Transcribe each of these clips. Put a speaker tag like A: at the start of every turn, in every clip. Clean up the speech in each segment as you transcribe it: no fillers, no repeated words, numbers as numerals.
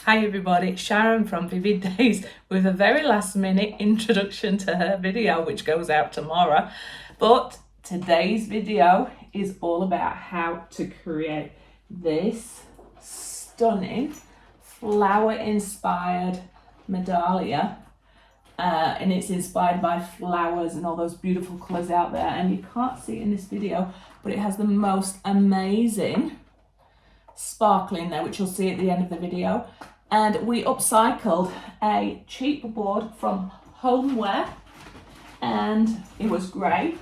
A: Hi everybody, Sharon from Vivid Days with a very last minute introduction to her video which goes out tomorrow. But today's video is all about how to create this stunning flower inspired medallion. And it's inspired by flowers and all those beautiful colours out there, and you can't see it in this video, but it has the most amazing sparkle in there, which you'll see at the end of the video. And we upcycled a cheap board from Homeware, and it was grey.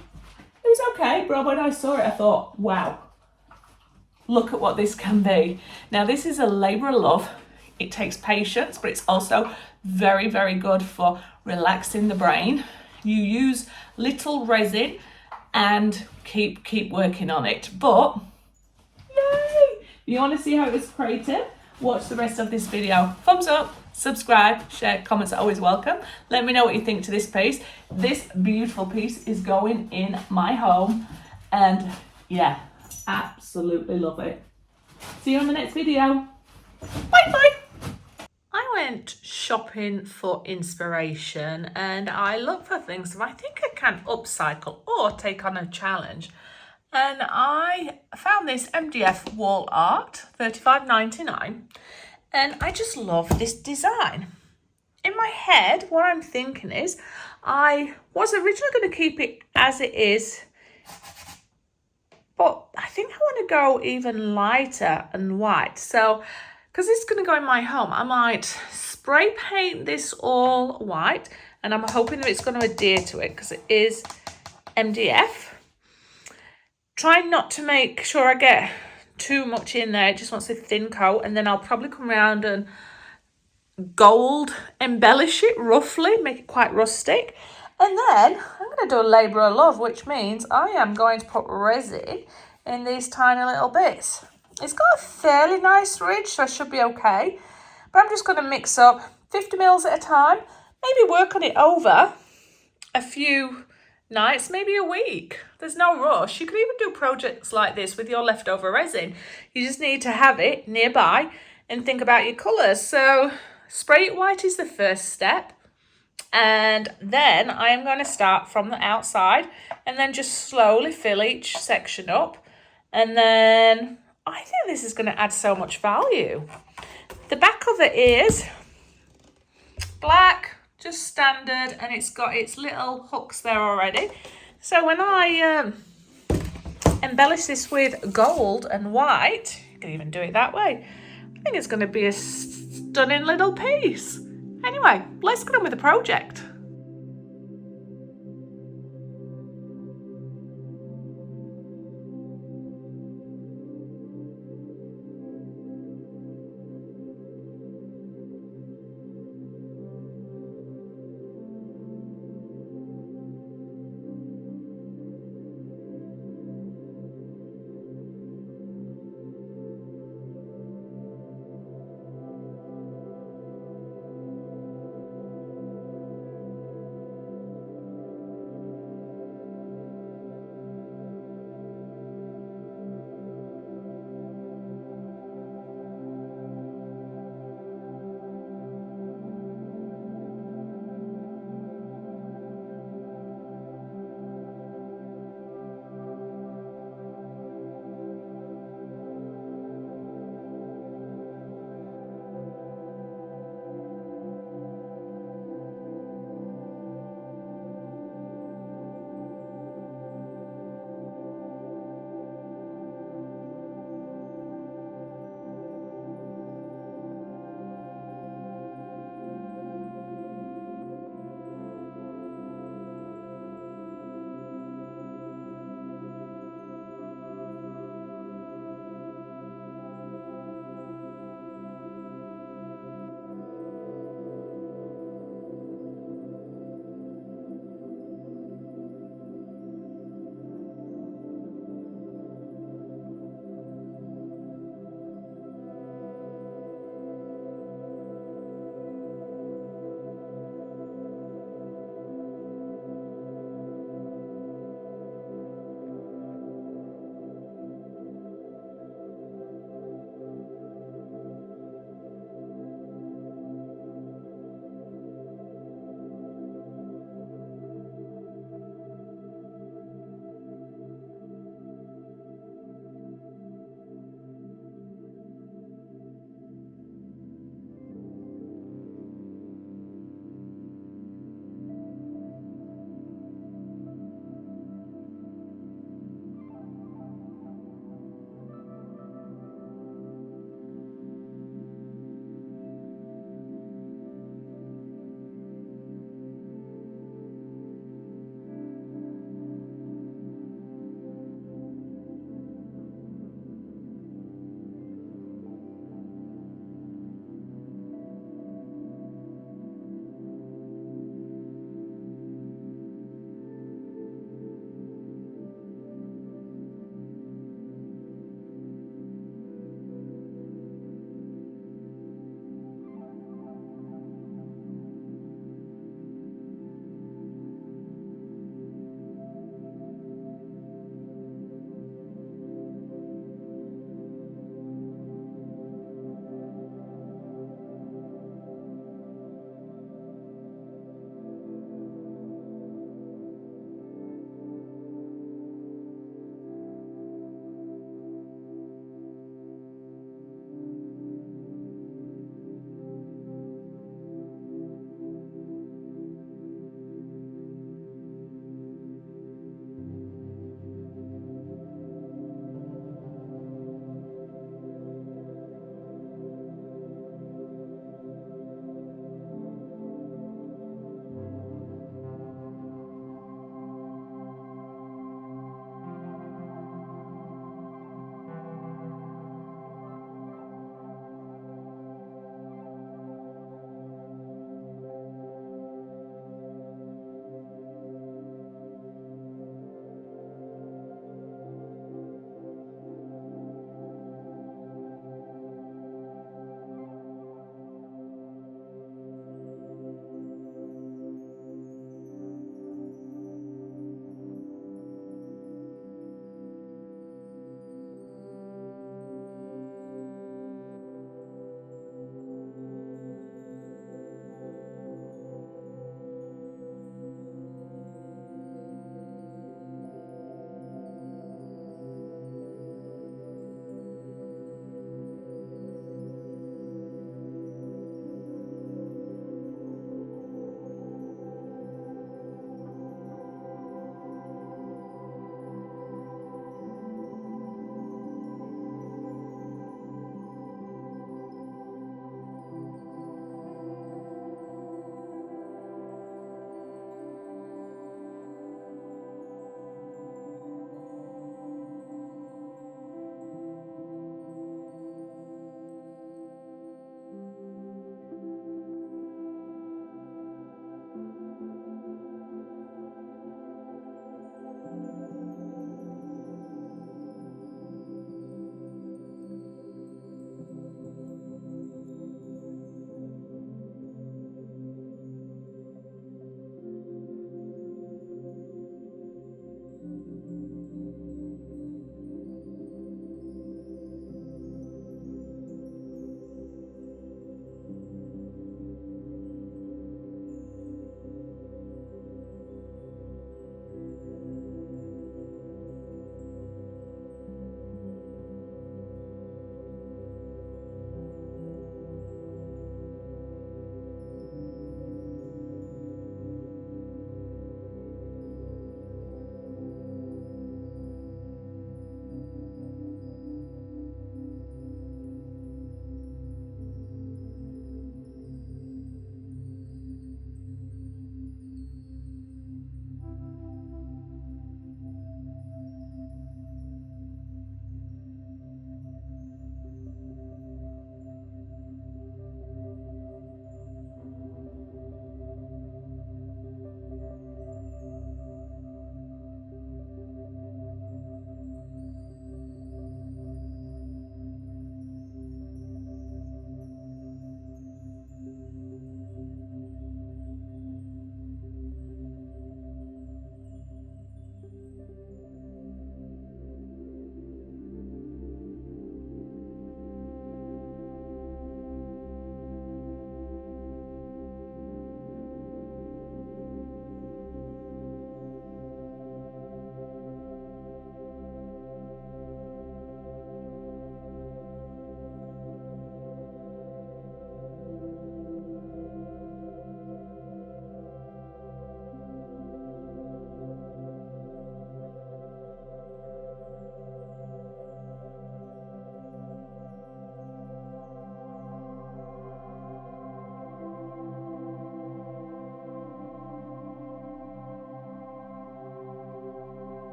A: It was okay, but when I saw it I thought, wow, look at what this can be. Now this is a labour of love. It takes patience, but it's also very, very good for relaxing the brain. You use little resin and keep working on it. But yay! You want to see how it was created? Watch the rest of this video. Thumbs up, subscribe, share, comments are always welcome. Let me know what you think to this piece. This beautiful piece is going in my home, and yeah, absolutely love it. See you on the next video. Bye bye. I went shopping for inspiration and I look for things that I think I can upcycle or take on a challenge. And I found this MDF wall art, $35.99, and I just love this design. In my head, what I'm thinking is, I was originally going to keep it as it is, but I think I want to go even lighter and white. So, because it's going to go in my home, I might spray paint this all white, and I'm hoping that it's going to adhere to it because it is MDF. Try not to make sure I get too much in there. It just wants a thin coat, and then I'll probably come around and gold embellish it roughly, make it quite rustic. And then I'm going to do a labour of love, which means I am going to put resin in these tiny little bits. It's got a fairly nice ridge, so I should be okay. But I'm just going to mix up 50 mils at a time, maybe work on it over a few nights, maybe a week. There's no rush. You could even do projects like this with your leftover resin. You just need to have it nearby and think about your colours. So spray it white is the first step. And then I am going to start from the outside and then just slowly fill each section up. And then I think this is going to add so much value. The back of it is black, just standard, and it's got its little hooks there already. So when I embellish this with gold and white, you can even do it that way, I think it's going to be a stunning little piece. Anyway, let's get on with the project.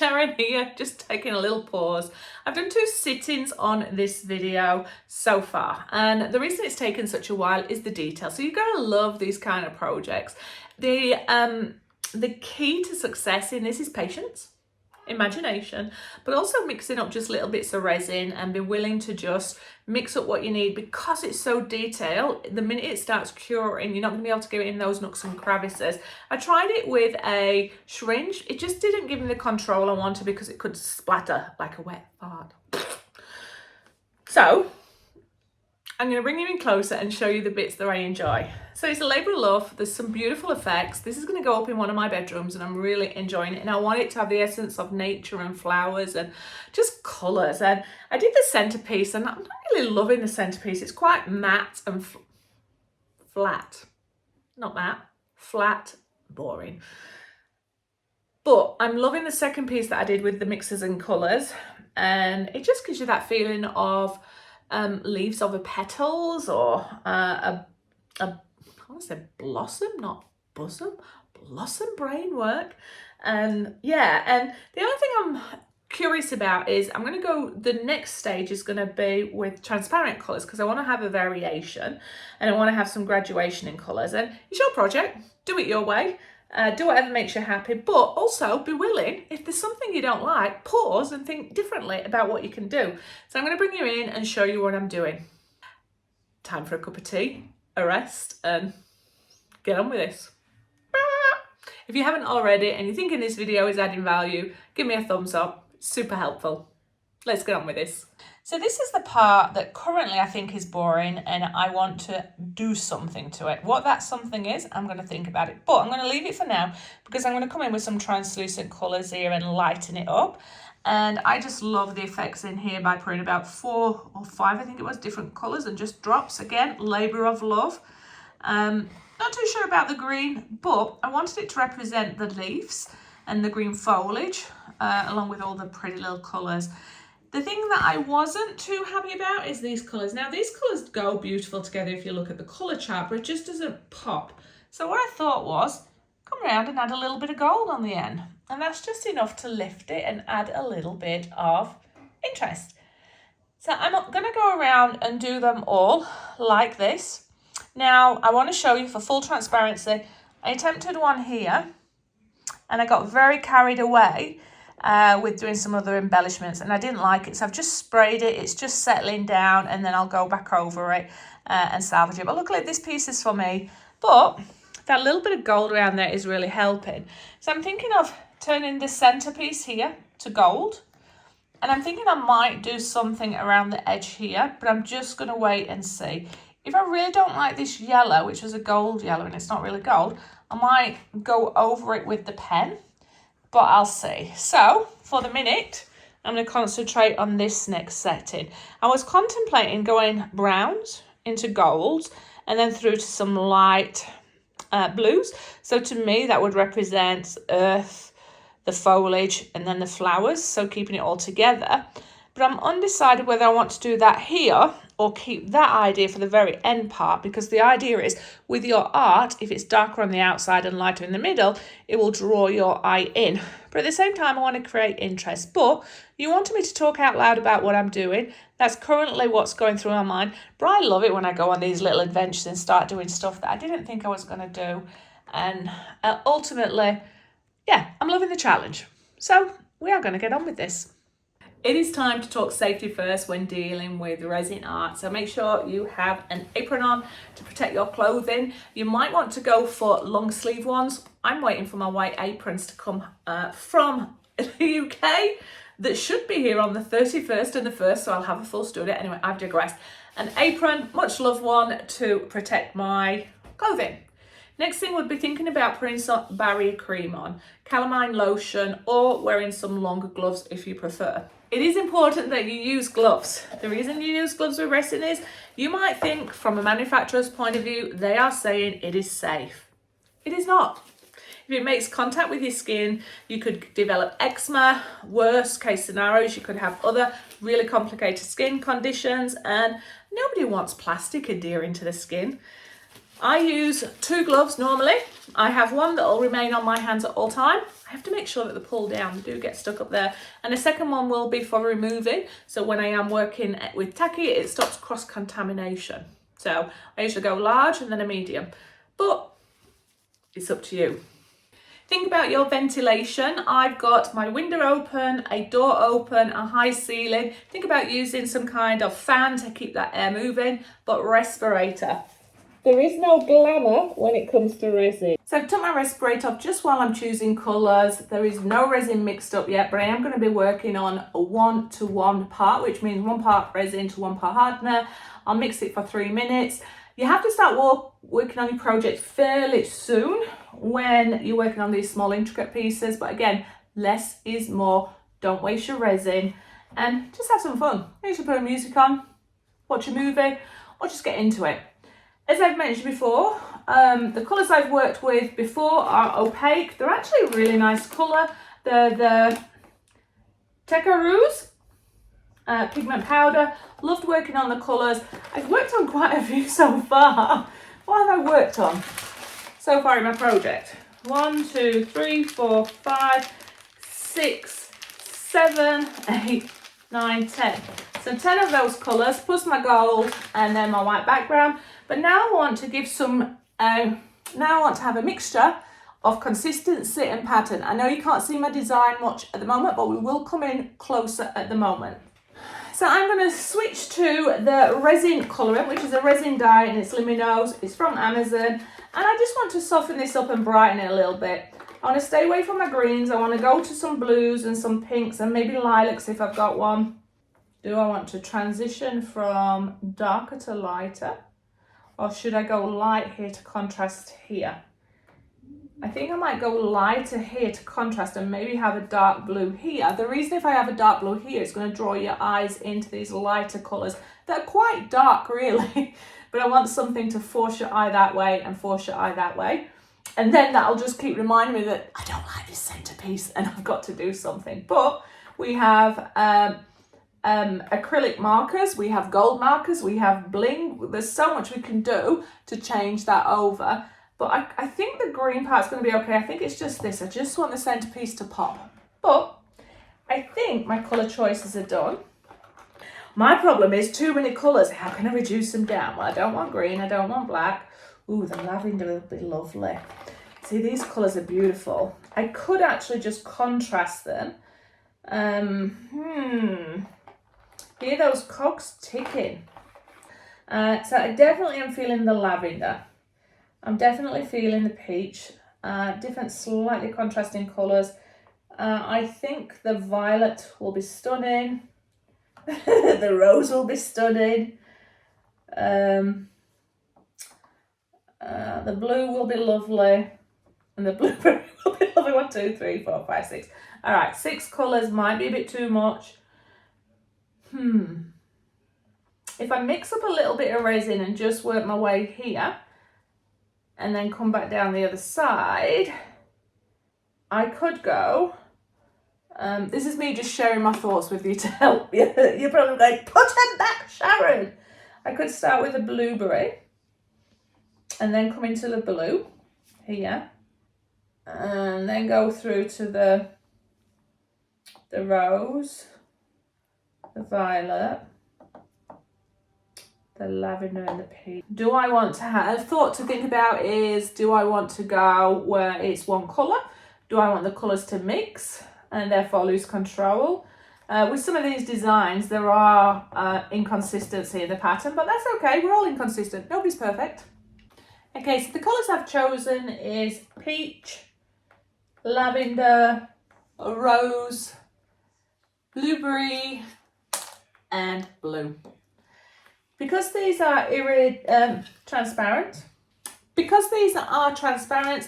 A: Sharon here, just taking a little pause. I've done 2 sit-ins on this video so far, and the reason it's taken such a while is the detail. So you're going to love these kind of projects. The key to success in this is patience, imagination, but also mixing up just little bits of resin and be willing to just mix up what you need, because it's so detailed. The minute it starts curing, you're not going to be able to get it in those nooks and crevices. I tried it with a syringe. It just didn't give me the control I wanted because it could splatter like a wet fart. So I'm going to bring you in closer and show you the bits that I enjoy. So it's a labour of love. There's some beautiful effects. This is going to go up in one of my bedrooms and I'm really enjoying it. And I want it to have the essence of nature and flowers and just colours. And I did the centrepiece and I'm not really loving the centrepiece. It's quite matte and flat. Not matte, flat, boring. But I'm loving the second piece that I did with the mixes and colours. And it just gives you that feeling of leaves over petals, or I want to say blossom, not bosom, blossom brain work. And yeah, and the only thing I'm curious about is I'm going to go, the next stage is going to be with transparent colours, because I want to have a variation and I want to have some graduation in colours. And it's your project, do it your way. Do whatever makes you happy, but also be willing, if there's something you don't like, pause and think differently about what you can do. So I'm going to bring you in and show you what I'm doing. Time for a cup of tea, a rest, and get on with this. If you haven't already and you're thinking this video is adding value, give me a thumbs up. It's super helpful. Let's get on with this. So this is the part that currently I think is boring and I want to do something to it. What that something is, I'm going to think about it. But I'm going to leave it for now because I'm going to come in with some translucent colours here and lighten it up. And I just love the effects in here by putting about 4 or 5, I think it was, different colours and just drops. Again, labour of love. Not too sure about the green, but I wanted it to represent the leaves and the green foliage along with all the pretty little colours. The thing that I wasn't too happy about is these colours. Now, these colours go beautiful together if you look at the colour chart, but it just doesn't pop. So what I thought was, come around and add a little bit of gold on the end. And that's just enough to lift it and add a little bit of interest. So I'm going to go around and do them all like this. Now, I want to show you for full transparency, I attempted one here and I got very carried away with doing some other embellishments and I didn't like it, so I've just sprayed it. It's just settling down and then I'll go back over it and salvage it. But look, like, this piece is for me, but that little bit of gold around there is really helping. So I'm thinking of turning this centerpiece here to gold, and I'm thinking I might do something around the edge here, but I'm just going to wait and see. If I really don't like this yellow, which was a gold yellow and it's not really gold, I might go over it with the pen, but I'll see. So for the minute, I'm going to concentrate on this next setting. I was contemplating going browns into golds and then through to some light blues. So to me, that would represent earth, the foliage, and then the flowers. So keeping it all together. But I'm undecided whether I want to do that here or keep that idea for the very end part, because the idea is with your art, if it's darker on the outside and lighter in the middle, it will draw your eye in. But at the same time, I want to create interest. But you wanted me to talk out loud about what I'm doing. That's currently what's going through my mind. But I love it when I go on these little adventures and start doing stuff that I didn't think I was going to do. And ultimately, yeah, I'm loving the challenge. So we are going to get on with this. It is time to talk safety first when dealing with resin art. So make sure you have an apron on to protect your clothing. You might want to go for long sleeve ones. I'm waiting for my white aprons to come from the UK. That should be here on the 31st and the 1st, so I'll have a full studio. Anyway, I've digressed. An apron, much loved one, to protect my clothing. Next thing would be thinking about putting some barrier cream on, calamine lotion, or wearing some longer gloves if you prefer. It is important that you use gloves. The reason you use gloves with resin is you might think from a manufacturer's point of view, they are saying it is safe. It is not. If it makes contact with your skin, you could develop eczema. Worst case scenarios, you could have other really complicated skin conditions, and nobody wants plastic adhering to the skin. I use 2 gloves normally. I have one that will remain on my hands at all time. I have to make sure that they pull down, they do get stuck up there. And the second one will be for removing. So when I am working with tacky, it stops cross-contamination. So I usually go large and then a medium, but it's up to you. Think about your ventilation. I've got my window open, a door open, a high ceiling. Think about using some kind of fan to keep that air moving, but respirator. There is no glamour when it comes to resin. So I've took my respirator off just while I'm choosing colours. There is no resin mixed up yet, but I am going to be working on a 1-to-1 part, which means 1 part resin to 1 part hardener. I'll mix it for 3 minutes. You have to start working on your project fairly soon when you're working on these small intricate pieces, but again, less is more. Don't waste your resin and just have some fun. You should put music on, watch a movie, or just get into it. As I've mentioned before, the colours I've worked with before are opaque. They're actually a really nice colour. They're the Tecaroos pigment powder. Loved working on the colours. I've worked on quite a few so far. What have I worked on so far in my project? 1, 2, 3, 4, 5, 6, 7, 8, 9, 10. So 10 of those colours plus my gold and then my white background. But now I want to give some, now I want to have a mixture of consistency and pattern. I know you can't see my design much at the moment, but we will come in closer at the moment. So I'm going to switch to the resin colouring, which is a resin dye and it's luminose. It's from Amazon. And I just want to soften this up and brighten it a little bit. I want to stay away from my greens. I want to go to some blues and some pinks and maybe lilacs if I've got one. Do I want to transition from darker to lighter? Or should I go light here to contrast here? I think I might go lighter here to contrast and maybe have a dark blue here. The reason if I have a dark blue here, it's going to draw your eyes into these lighter colours. They're quite dark really, but I want something to force your eye that way and force your eye that way. And then that'll just keep reminding me that I don't like this centrepiece and I've got to do something. But we have acrylic markers, we have gold markers, we have bling. There's so much we can do to change that over. But I think the green part's going to be okay. I think it's just this. I just want the centrepiece to pop. But I think my colour choices are done. My problem is too many colours. How can I reduce them down? Well, I don't want green. I don't want black. Ooh, the lavender will be lovely. See, these colours are beautiful. I could actually just contrast them. Hear those cogs ticking. So I definitely am feeling the lavender. I'm definitely feeling the peach. Different slightly contrasting colours. I think the violet will be stunning. The rose will be stunning. The blue will be lovely. And the blueberry will be lovely. 1, 2, 3, 4, 5, 6. All right, 6 colours might be a bit too much. If I mix up a little bit of resin and just work my way here and then come back down the other side, I could go, this is me just sharing my thoughts with you to help you. You're probably going, put him back, Sharon. I could start with a blueberry and then come into the blue here and then go through to the rose, the violet, the lavender and the peach. Do I want to have, a thought to think about is, do I want to go where it's one colour? Do I want the colours to mix and therefore lose control? With some of these designs, there are inconsistency in the pattern, but that's okay. We're all inconsistent. Nobody's perfect. Okay, so the colours I've chosen is peach, lavender, rose, blueberry, and blue. Because these are transparent,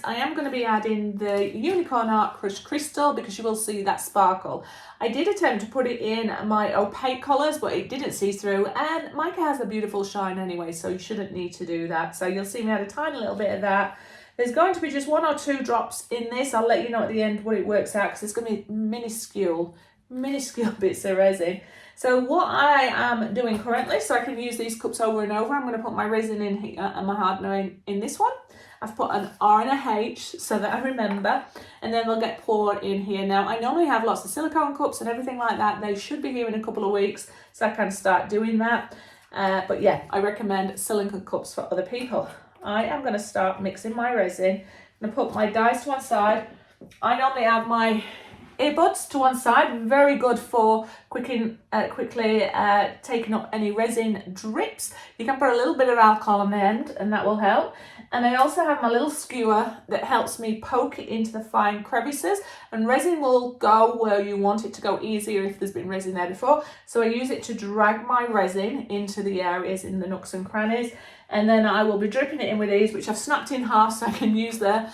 A: I am going to be adding the Unicorn Art Crushed Crystal because you will see that sparkle. I did attempt to put it in my opaque colours, but it didn't see through, and mica has a beautiful shine anyway, so you shouldn't need to do that. So you'll see me add a tiny little bit of that. There's going to be just 1 or 2 drops in this. I'll let you know at the end what it works out because it's going to be minuscule bits of resin. So what I am doing currently, so I can use these cups over and over, I'm going to put my resin in here and my hardener in this one. I've put an R and a H so that I remember, and then they'll get poured in here. Now, I normally have lots of silicone cups and everything like that. They should be here in a couple of weeks, so I can start doing that. But yeah, I recommend silicone cups for other people. I am going to start mixing my resin. I'm going to put my dies to one side. I normally have my earbuds to one side, very good for quickly taking up any resin drips. You can put a little bit of alcohol on the end and that will help. And I also have my little skewer that helps me poke it into the fine crevices, and resin will go where you want it to go easier if there's been resin there before. So I use it to drag my resin into the areas in the nooks and crannies, and then I will be dripping it in with these, which I've snapped in half so I can use the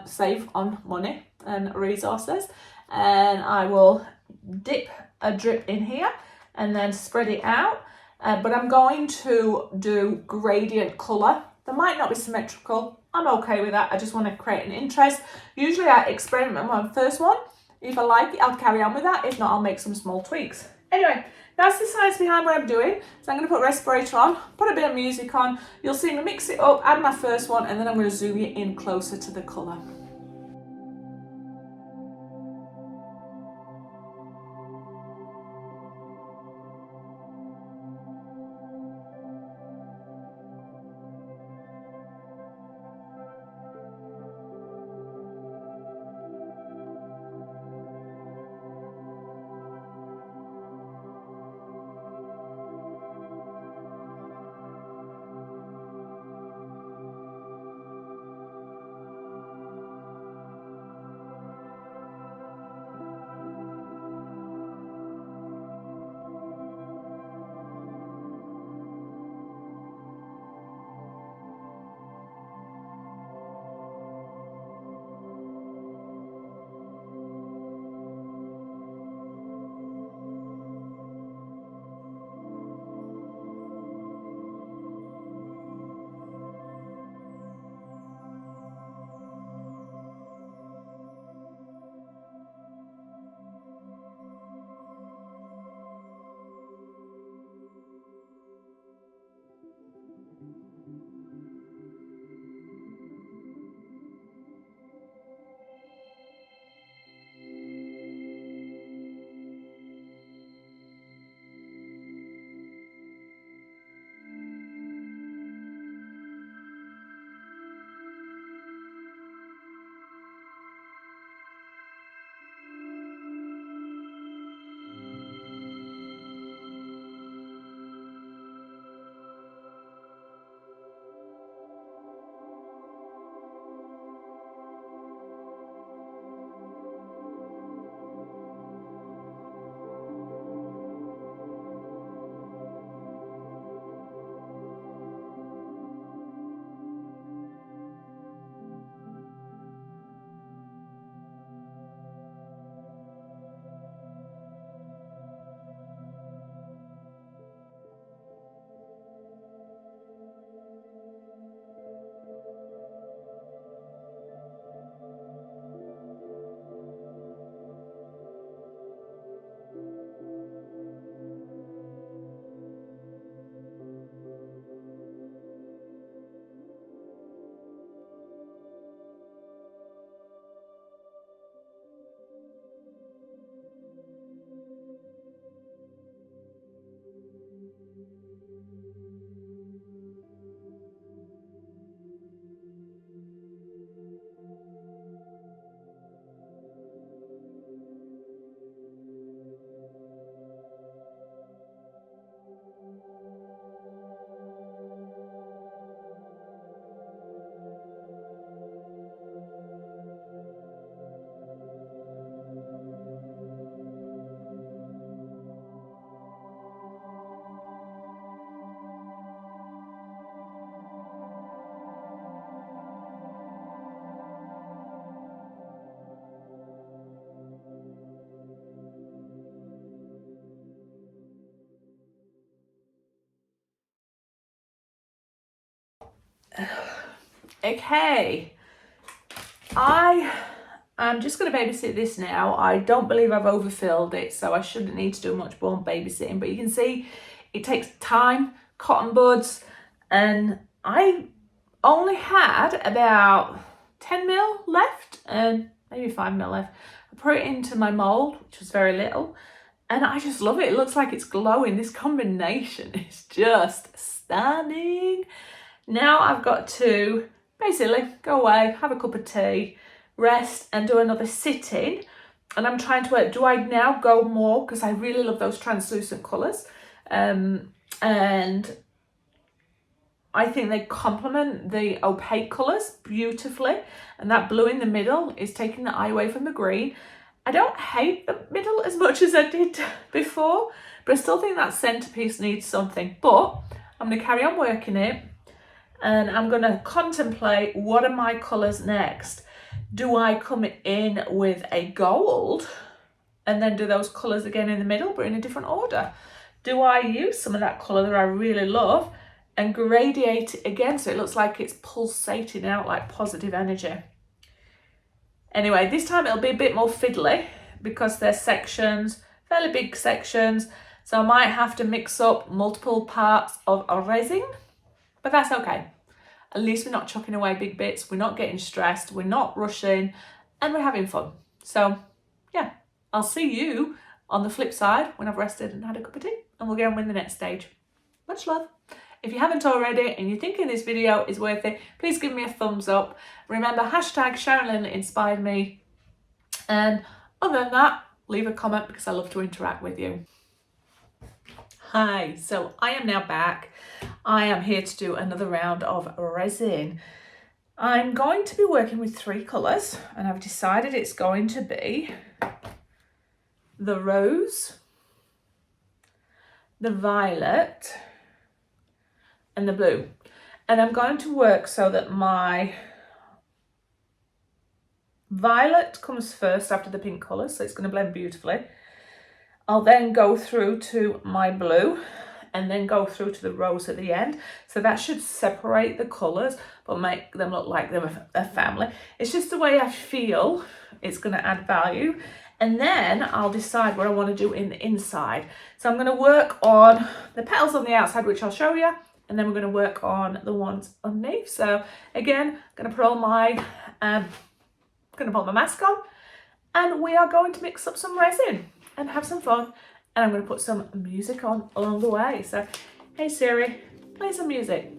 A: save on money and resources. And I will dip a drip in here and then spread it out. But I'm going to do gradient colour. They might not be symmetrical. I'm okay with that. I just want to create an interest. Usually I experiment with my first one. If I like it, I'll carry on with that. If not, I'll make some small tweaks. Anyway, that's the science behind what I'm doing. So I'm going to put respirator on, put a bit of music on. You'll see me mix it up, add my first one, and then I'm going to zoom it in closer to the colour. Okay, I I'm just going to babysit this now. I don't believe I've overfilled it, so I shouldn't need to do much more babysitting. But you can see it takes time, cotton buds, and I only had about 10 mil left and maybe 5 mil left. I put it into my mold, which was very little, and I just love it. It looks like it's glowing. This combination is just stunning. Now I've got to basically go away, have a cup of tea, rest and do another sitting. And I'm trying to work, do I now go more, because I really love those translucent colours, and I think they complement the opaque colours beautifully, and that blue in the middle is taking the eye away from the green. I don't hate the middle as much as I did before, but I still think that centrepiece needs something. But I'm going to carry on working it, and I'm going to contemplate what are my colours next. Do I come in with a gold and then do those colours again in the middle, but in a different order? Do I use some of that colour that I really love and gradiate it again so it looks like it's pulsating out like positive energy? Anyway, this time it'll be a bit more fiddly because they're sections, fairly big sections, so I might have to mix up multiple parts of a resin, but that's okay. At least we're not chucking away big bits, we're not getting stressed, we're not rushing, and we're having fun. So yeah, I'll see you on the flip side when I've rested and had a cup of tea, and we'll get on with the next stage. Much love. If you haven't already and you're thinking this video is worth it, please give me a thumbs up. Remember, hashtag Sharon Lindley inspired me. And other than that, leave a comment because I love to interact with you. Hi, so I am now back. I am here to do another round of resin. I'm going to be working with 3 colours, and I've decided it's going to be the rose, the violet, and the blue. And I'm going to work so that my violet comes first after the pink colour, so it's going to blend beautifully. I'll then go through to my blue and then go through to the rose at the end. So that should separate the colours but make them look like they're a family. It's just the way I feel it's going to add value. And then I'll decide what I want to do in the inside. So I'm going to work on the petals on the outside, which I'll show you, and then we're going to work on the ones underneath. So again, I'm going to put all my mask on, and we are going to mix up some resin and have some fun, and I'm going to put some music on along the way. So hey Siri, play some music.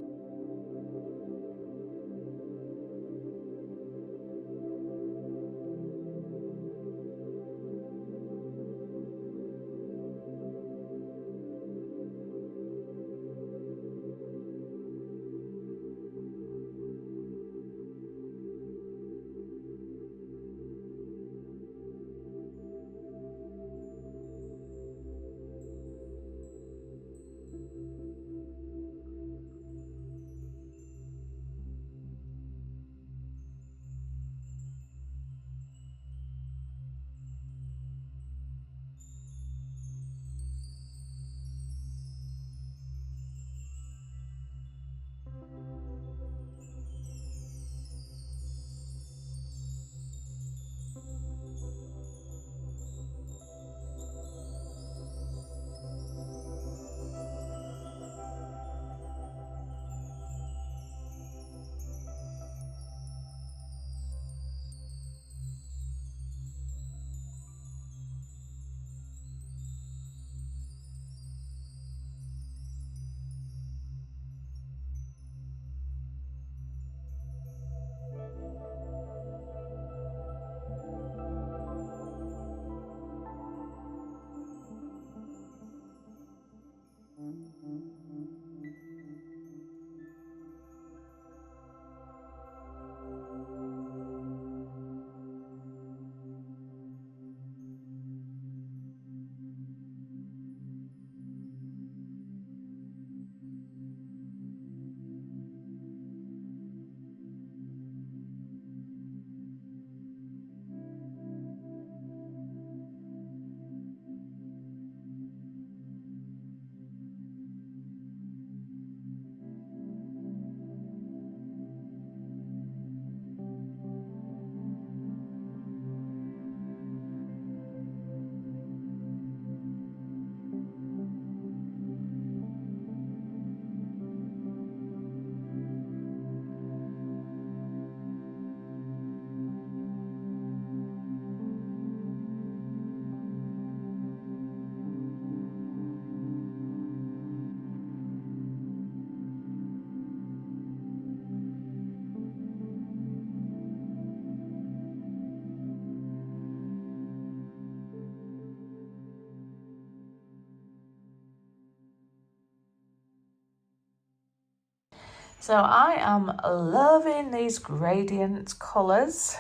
A: So I am loving these gradient colours,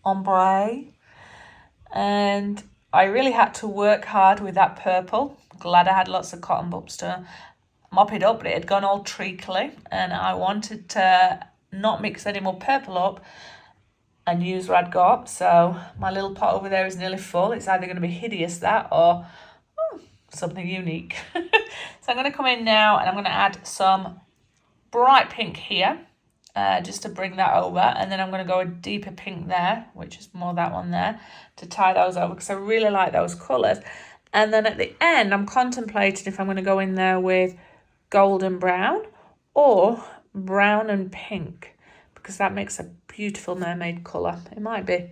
A: ombre, and I really had to work hard with that purple. Glad I had lots of cotton bubs to mop it up, but it had gone all treacly, and I wanted to not mix any more purple up and use what I'd got. So my little pot over there is nearly full. It's either going to be hideous, that, or something unique. So I'm going to come in now and I'm going to add some bright pink here, just to bring that over, and then I'm going to go a deeper pink there, which is more that one there, to tie those over because I really like those colours. And then at the end I'm contemplating if I'm going to go in there with golden brown or brown and pink, because that makes a beautiful mermaid colour. It might be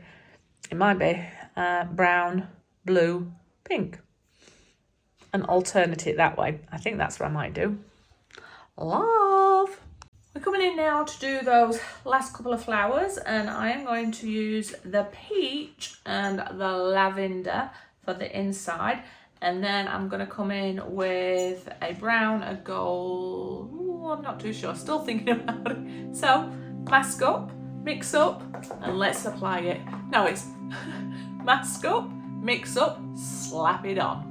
A: brown, blue, pink, and alternate it that way. I think that's what I might do. Love. We're coming in now to do those last couple of flowers, and I am going to use the peach and the lavender for the inside, and then I'm going to come in with a brown, a gold. Ooh, I'm not too sure, still thinking about it. So mask up, mix up, and let's apply it. No, it's mask up, mix up, slap it on.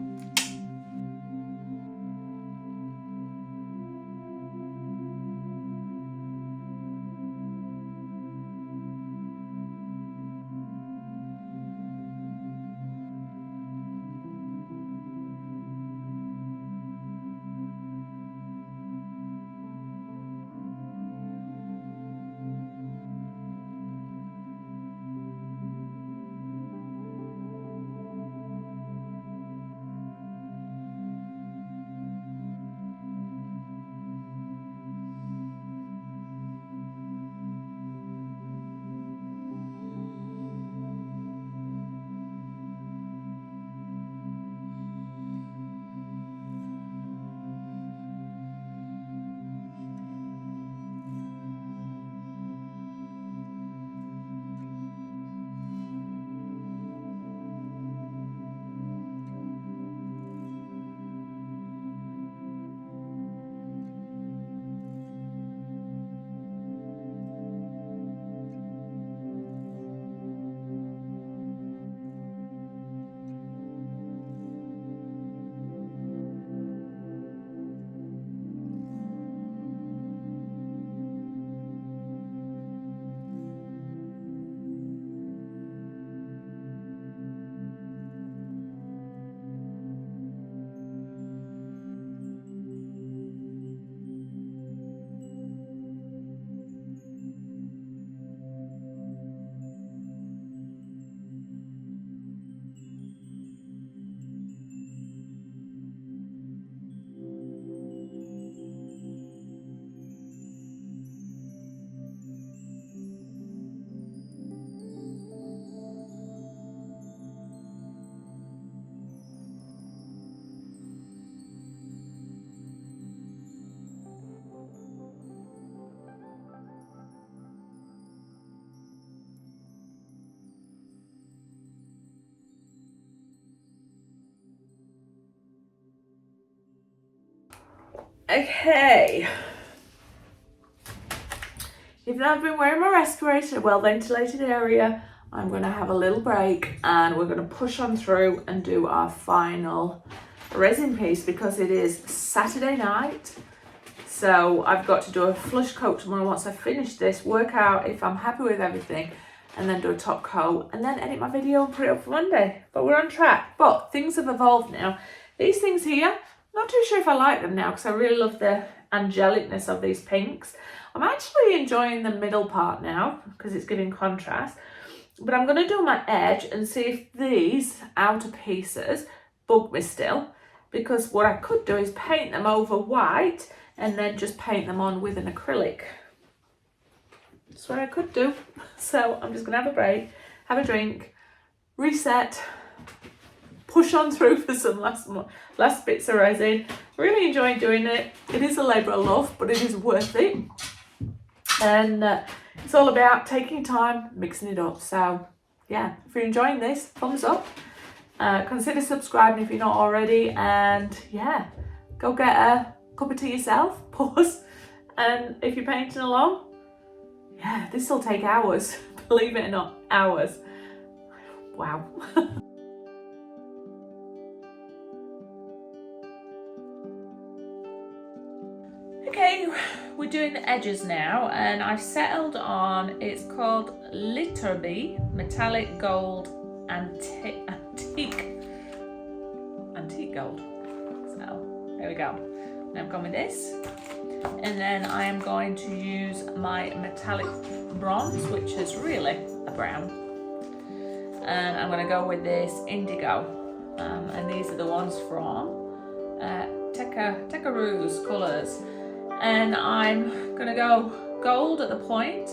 A: Okay, even though I've been wearing my respirator in a well-ventilated area, I'm going to have a little break and we're going to push on through and do our final resin piece because it is Saturday night. So I've got to do a flush coat tomorrow once I finish this, work out if I'm happy with everything, and then do a top coat and then edit my video and put it up for Monday. But we're on track. But things have evolved now. These things here, not too sure if I like them now because I really love the angelicness of these pinks. I'm actually enjoying the middle part now because it's giving contrast. But I'm going to do my edge and see if these outer pieces bug me still. Because what I could do is paint them over white and then just paint them on with an acrylic. That's what I could do. So I'm just going to have a break, have a drink, reset, push on through for some last bits of resin. Really enjoying doing it. It is a labour of love, but it is worth it. And it's all about taking time, mixing it up. So yeah, if you're enjoying this, thumbs up. Consider subscribing if you're not already. And yeah, go get a cup of tea yourself, pause, And if you're painting along, yeah, this will take hours, believe it or not, hours. Wow. Okay, we're doing the edges now, and I've settled on, it's called Lindley Metallic Gold Antique Gold. So there we go. Now I've gone with this, and then I am going to use my metallic bronze, which is really a brown, and I'm going to go with this indigo, and these are the ones from Tekaru's colours. And I'm gonna go gold at the point,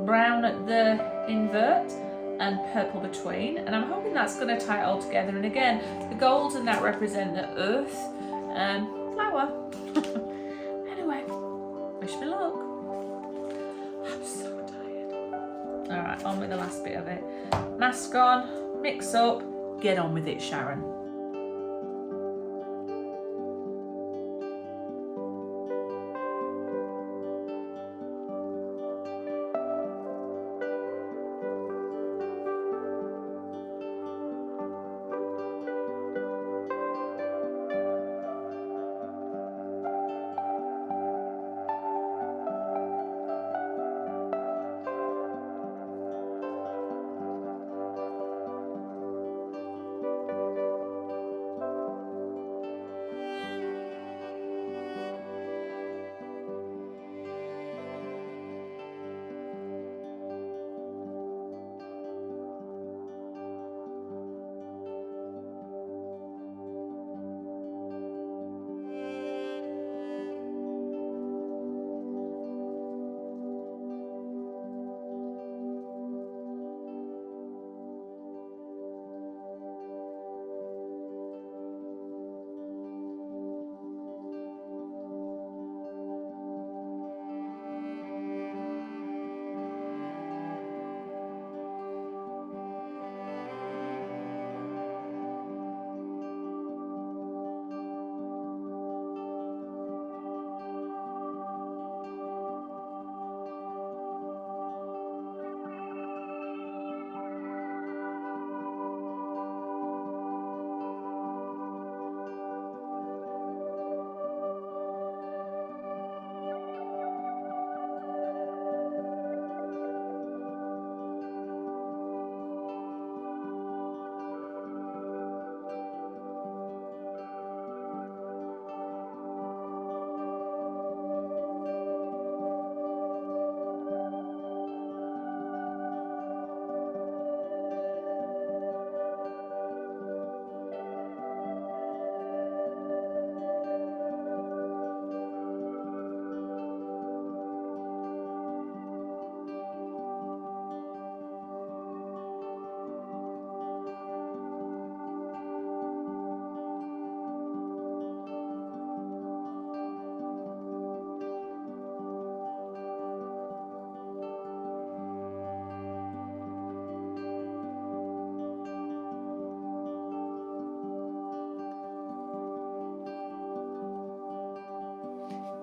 A: brown at the invert, and purple between. And I'm hoping that's gonna tie it all together. And again, the golds and that represent the earth and flower. Anyway, wish me luck. I'm so tired. All right, on with the last bit of it. Mask on, mix up, get on with it, Sharon.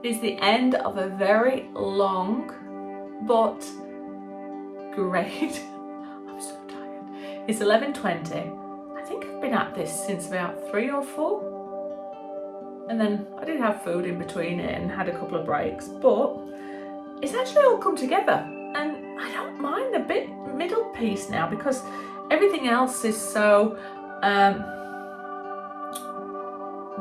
A: Is the end of a very long but great. I'm so tired. It's 11:20. I think I've been at this since about 3 or 4, and then I did have food in between it and had a couple of breaks, but it's actually all come together, and I don't mind the middle piece now because everything else is so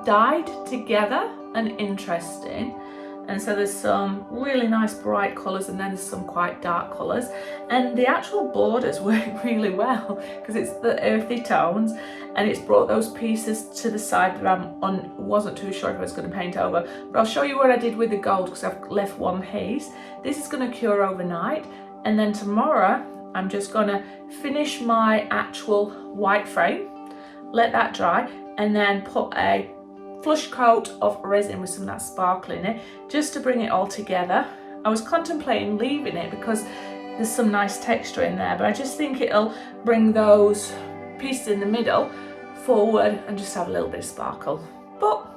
A: dyed together and interesting. And so there's some really nice bright colours, and then there's some quite dark colours, and the actual borders work really well because it's the earthy tones, and it's brought those pieces to the side that I wasn't too sure if I was going to paint over, but I'll show you what I did with the gold because I've left one piece. This is going to cure overnight, and then tomorrow I'm just going to finish my actual white frame, let that dry, and then put a flush coat of resin with some of that sparkle in it just to bring it all together. I was contemplating leaving it because there's some nice texture in there, but I just think it'll bring those pieces in the middle forward and just have a little bit of sparkle. But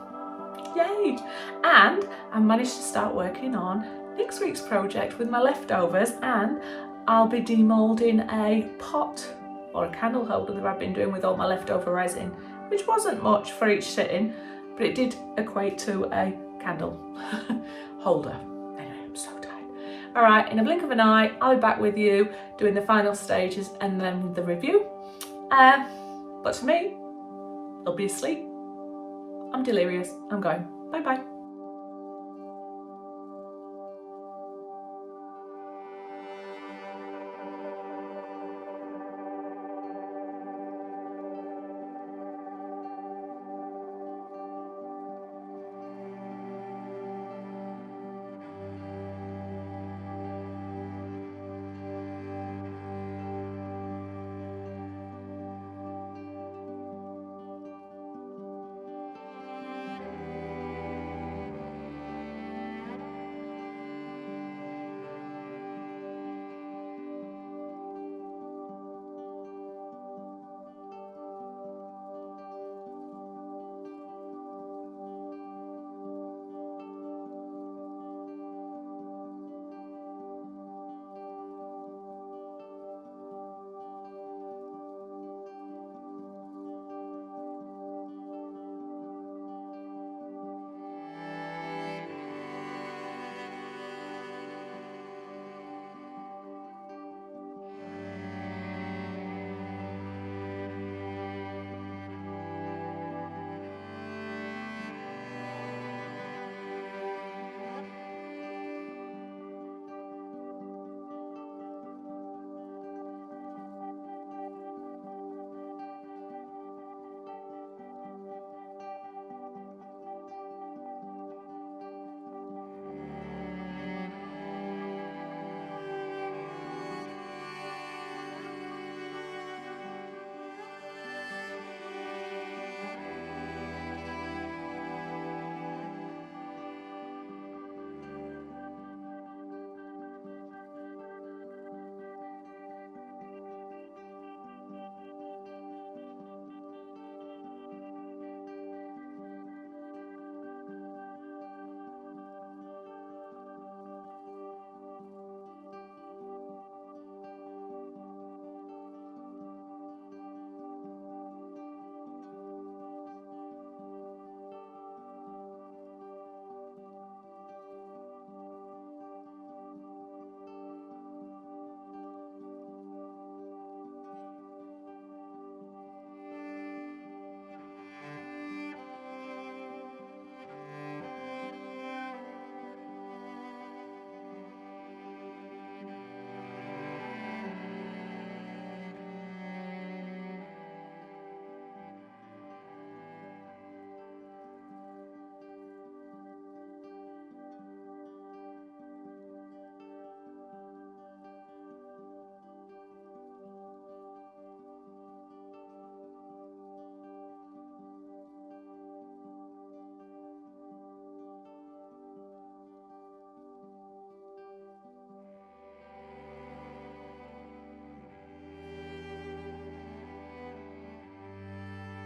A: Yay! And I managed to start working on next week's project with my leftovers, and I'll be demoulding a pot or a candle holder that I've been doing with all my leftover resin, which wasn't much for each sitting, but it did equate to a candle holder. Anyway, I'm so tired. All right, in a blink of an eye, I'll be back with you doing the final stages and then the review. But to me, I'll be asleep. I'm delirious. I'm going. Bye-bye.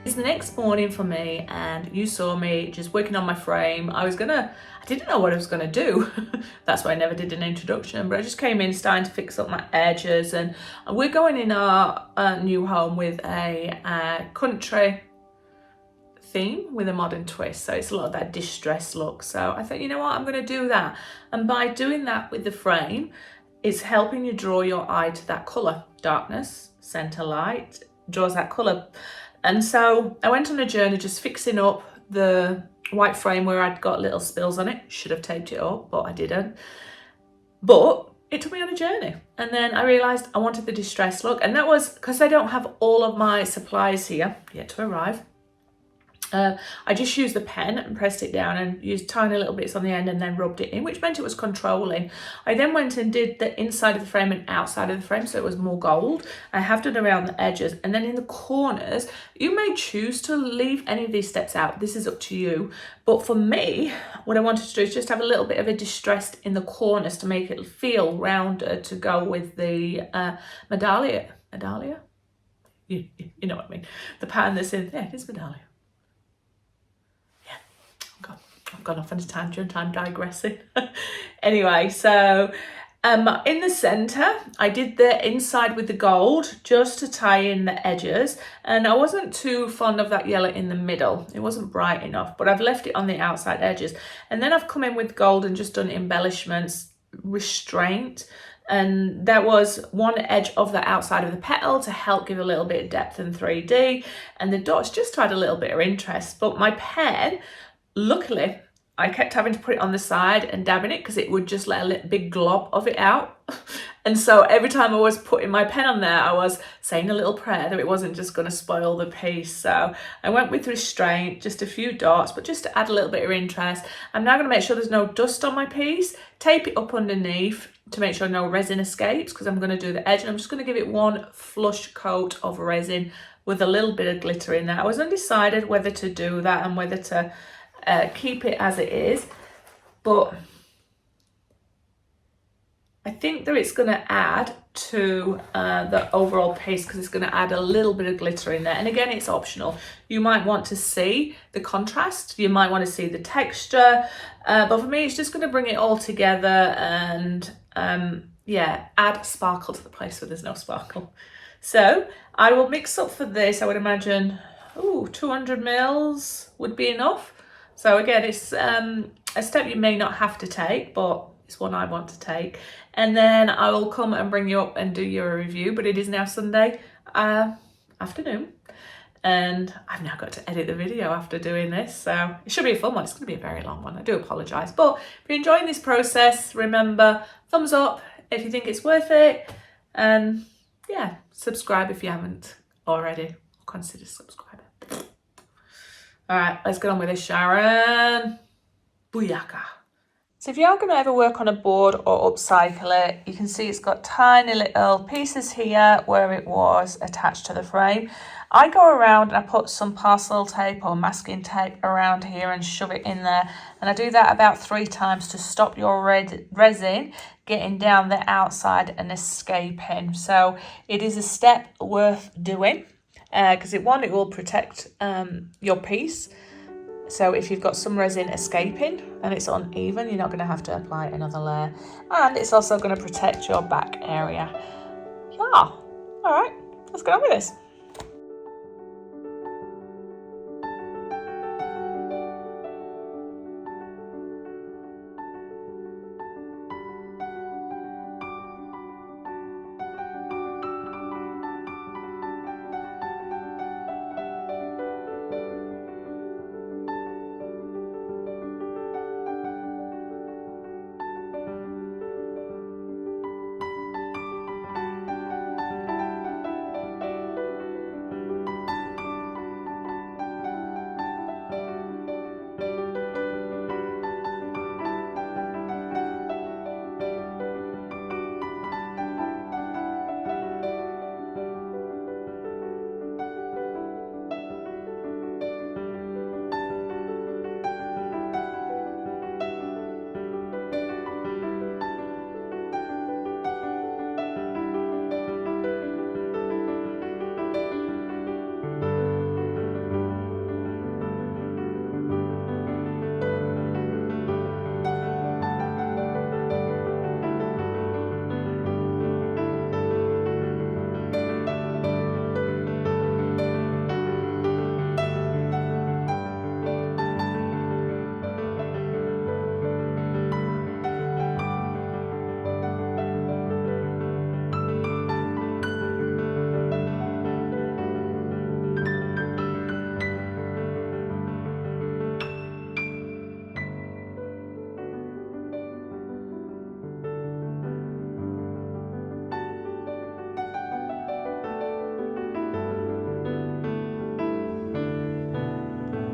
A: It's the next morning for me, and you saw me just working on my frame. I didn't know what I was gonna do. That's why I never did an introduction, but I just came in starting to fix up my edges, and we're going in our new home with a country theme with a modern twist. So it's a lot of that distressed look. So I thought, you know what, I'm gonna do that. And by doing that with the frame, it's helping you draw your eye to that color. Darkness, center light, draws that color. And so I went on a journey just fixing up the white frame where I'd got little spills on it. Should have taped it up, but I didn't. But it took me on a journey. And then I realized I wanted the distressed look. And that was because I don't have all of my supplies here yet to arrive. I just used the pen and pressed it down and used tiny little bits on the end and then rubbed it in, which meant it was controlling. I then went and did the inside of the frame and outside of the frame, so it was more gold. I have done around the edges, and then in the corners, you may choose to leave any of these steps out. This is up to you. But for me, what I wanted to do is just have a little bit of a distressed in the corners to make it feel rounder to go with the Medallion. Medallion? You know what I mean. The pattern that's in, yeah, it is Medallion. I've gone off on a tangent, I'm digressing. Anyway, so in the centre, I did the inside with the gold just to tie in the edges, and I wasn't too fond of that yellow in the middle. It wasn't bright enough, but I've left it on the outside edges. And then I've come in with gold and just done embellishments, restraint, and that was one edge of the outside of the petal to help give a little bit of depth in 3D, and the dots just to add a little bit of interest. But my pen, luckily, I kept having to put it on the side and dabbing it because it would just let a little big glob of it out. And so every time I was putting my pen on there, I was saying a little prayer that it wasn't just going to spoil the piece. So I went with restraint, just a few dots, but just to add a little bit of interest. I'm now going to make sure there's no dust on my piece, tape it up underneath to make sure no resin escapes, because I'm going to do the edge, and I'm just going to give it one flush coat of resin with a little bit of glitter in there. I was undecided whether to do that and whether to keep it as it is, but I think that it's going to add to the overall piece, because it's going to add a little bit of glitter in there. And again, it's optional. You might want to see the contrast, you might want to see the texture, but for me it's just going to bring it all together and yeah, add sparkle to the place where there's no sparkle. So I will mix up for this. I would imagine 200 mils would be enough. So again, it's a step you may not have to take, but it's one I want to take. And then I will come and bring you up and do your review, but it is now Sunday afternoon, and I've now got to edit the video after doing this, so it should be a fun one. It's going to be a very long one, I do apologise. But if you're enjoying this process, remember, thumbs up if you think it's worth it, and yeah, subscribe if you haven't already. Consider subscribing. All right, let's get on with this, Sharon. Booyaka. So if you are going to ever work on a board or upcycle it, you can see it's got tiny little pieces here where it was attached to the frame. I go around and I put some parcel tape or masking tape around here and shove it in there. And I do that about 3 times to stop your resin getting down the outside and escaping. So it is a step worth doing because it will protect your piece. So if you've got some resin escaping and it's uneven, you're not going to have to apply another layer. And it's also going to protect your back area. Yeah. All right, let's get on with this.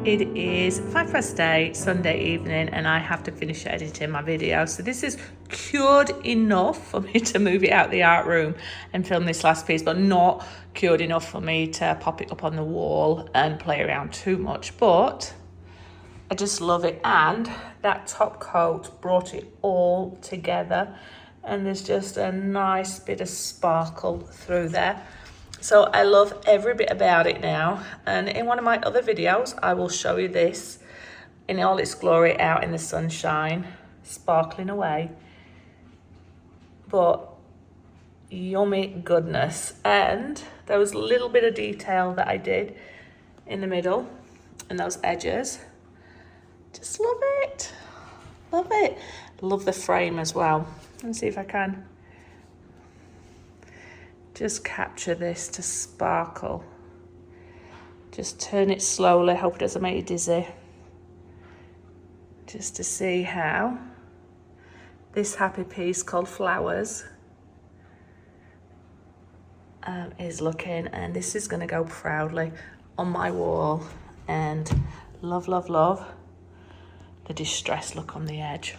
A: It is 8:05 Sunday evening and I have to finish editing my video. So this is cured enough for me to move it out the art room and film this last piece, but not cured enough for me to pop it up on the wall and play around too much. But I just love it, and that top coat brought it all together, and there's just a nice bit of sparkle through there. So I love every bit about it now, and in one of my other videos I will show you this in all its glory out in the sunshine, sparkling away. But yummy goodness. And there was a little bit of detail that I did in the middle and those edges. Just love it. Love it. Love the frame as well. Let me see if I can just capture this to sparkle. Just turn it slowly. Hope it doesn't make you dizzy. Just to see how this happy piece called Flowers is looking, and this is going to go proudly on my wall. And love, love, love the distressed look on the edge.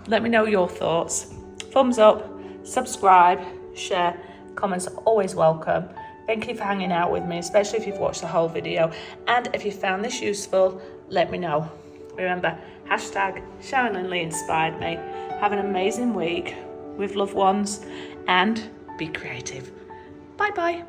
A: Let me know your thoughts. Thumbs up, subscribe, share, comments are always welcome. Thank you for hanging out with me, especially if you've watched the whole video. And if you found this useful, let me know. Remember, hashtag Sharon Lindley inspired me. Have an amazing week with loved ones and be creative. Bye bye.